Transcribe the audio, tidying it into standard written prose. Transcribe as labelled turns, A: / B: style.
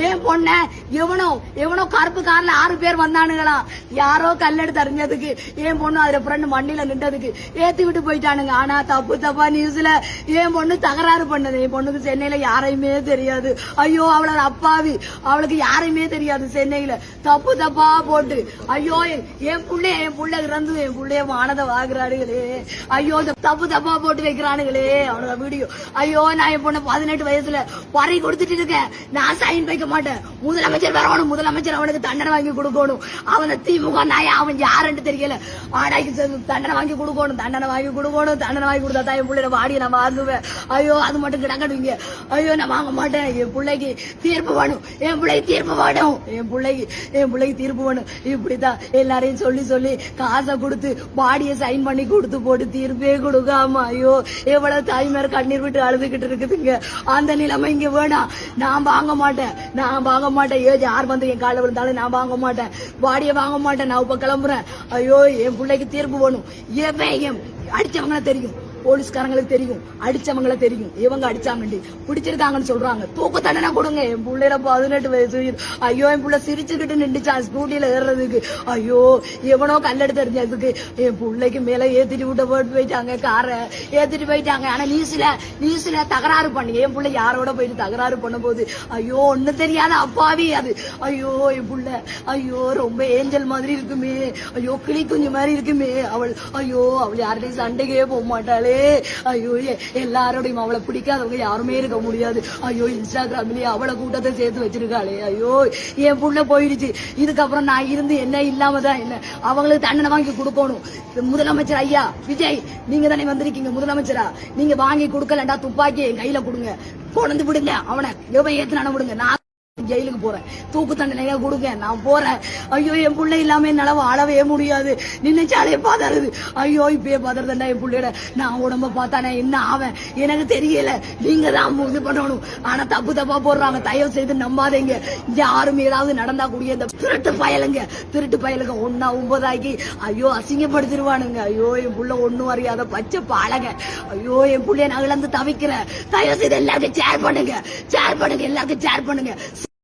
A: ஏன் பொண்ண எவனோ எவனோ கருப்பு கார்ல 6 பேர் வந்தானுங்களாம். யாரோ கல்லெடுத்து அறிஞ்சதுக்கு என் பொண்ணு அதுல ஃப்ரெண்டு மண்ணில நின்றதுக்கு ஏத்தி விட்டு போயிட்டானுங்க. ஆனா தப்பா நியூஸ்ல என் பொண்ணு தகராறு பண்ணது. என் பொண்ணுக்கு சென்னையில யாரையுமே தெரியாது. ஐயோ அவளோட அப்பாவி, அவளுக்கு யாரையுமே தெரியாது சென்னையில. தப்பா போட்டு ஐயோ என் புள்ள இறந்து என் புள்ளைய மானதை வாங்குறானுங்களே. ஐயோ தப்பா போட்டு வைக்கிறானுங்களே அவனோட வீடியோ. ஐயோ நான் என் பொண்ணு 18 வயசுல பறி கொடுத்துட்டு இருக்கேன். நான் சைன் வைக்க மாட்டேன். முதலமைச்சர் வரணும், முதலமைச்சர் அவனுக்கு தண்டனை வாங்கி கொடுக்கணும். அவன் திமுக நாய, அவன் யாருன்னு தெரியல. ஆனாய்க்கு தண்டனை வாங்கி கொடுக்கணும், தண்டனை வாங்கி கொடுத்தா தான் என் பிள்ளைய வாடியை நான் வாங்குவேன். ஐயோ அது மட்டும் கிடக்கணுங்க. ஐயோ நான் வாங்க மாட்டேன். என் பிள்ளைக்கு தீர்ப்பு வேணும், என் பிள்ளைக்கு தீர்ப்பு வேணும், என் பிள்ளைக்கு தீர்ப்பு வேணும். இப்படித்தான் எல்லாரையும் சொல்லி காசை கொடுத்து பாடியை சைன் பண்ணி கொடுத்து போட்டு தீர்ப்பே கொடுக்காம ஐயோ எவ்வளவு தாய்மார் கண்ணீர் விட்டு அழுதுகிட்டு இருக்குதுங்க. அந்த நிலைமை இங்க வேணாம். நான் வாங்க மாட்டேன். யார் வந்து என் கால விழுந்தாலும் நான் வாங்க மாட்டேன். பாடியை வாங்க மாட்டேன். நான் இப்ப கிளம்புறேன். ஐயோ என் பிள்ளைக்கு தீர்ப்பு வேணும். ஏன் அடிச்சவங்கள தெரியும், போலீஸ்காரங்களுக்கு தெரியும், அடிச்சவங்கள தெரியும். இவங்க அடிச்சாங்கண்டி பிடிச்சிருக்காங்கன்னு சொல்றாங்க. தூக்கு தண்டனை கொடுங்க. என் பிள்ளையில 18 வயசு. ஐயோ என் பிள்ளை சிரிச்சுக்கிட்டு நின்றுச்சான் ஸ்கூட்டில ஏறுறதுக்கு. ஐயோ எவனோ கல்லெடுத்து எறிஞ்சதுக்கு என் பிள்ளைக்கு மேல ஏத்திட்டு விட்டு போயிட்டாங்க. காரை ஏத்திட்டு போயிட்டாங்க. ஆனா நியூஸ்ல தகராறு பண்ணி என் பிள்ளை யாரோட போயிட்டு தகராறு பண்ண போது ஐயோ ஒண்ணு தெரியாத அப்பாவி அது. ஐயோ என் பிள்ளை ஐயோ ரொம்ப ஏஞ்சல் மாதிரி இருக்குமே. ஐயோ கிளி குஞ்சு மாதிரி இருக்குமே அவள். ஐயோ அவள் யார்கிட்டையும் சண்டைக்கே போக மாட்டாளே. ஐயோ எல்லாரோடையும் அவளை பிடிக்காதவங்க யாருமே இருக்க முடியாது. ஐயோ இன்ஸ்டாகிராம்லயே அவளை கூட்டத்தை சேர்த்து வச்சிருக்காளே. ஐயோ என் புள்ள போயிடுச்சு. இதுக்கப்புறம் நான் இருந்து என்ன இல்லாமதான் என்ன. அவங்களுக்கு தண்டனை வாங்கி கொடுக்கணும். முதலமைச்சர் ஐயா விஜய் நீங்க தானே வந்திருக்கீங்க முதலமைச்சரா. நீங்க வாங்கி கொடுக்கலண்டா துப்பாக்கி என் கையில கொடுங்க, கொண்டு விடுங்க. அவனை எவன் ஏத்துனான விடுங்க. நான் ஜெயிலுக்கு போறேன். தூக்கு தண்டனையா கொடுங்க. நான் போறேன். ஐயோ என் பிள்ளை இல்லாம என்னால வாழவே முடியாது. நினைச்சாலே பதறுது. ஐயோ இப்பயே பதறதண்டா என் பிள்ளையோட. நான் உடம்ப பார்த்தானே என்ன ஆவேன் எனக்கு தெரியல. நீங்க தான் இது பண்ணணும். ஆனா தப்பா போடுறாங்க. தயவு செய்து நம்பாதீங்க. யாரும் ஏதாவது நடந்தா கூடிய இந்த திருட்டு பயலுங்க 1-9 ஆக்கி ஐயோ அசிங்கப்படுத்திடுவானுங்க. ஐயோ என் புள்ள ஒண்ணும் அறியாத பச்சை பாலங்க. ஐயோ என் புள்ளைய நான் இழந்து தவிக்கிறேன். தயவு செய்து எல்லாருக்கும் ஷேர் பண்ணுங்க. எல்லாருக்கும் ஷேர் பண்ணுங்க.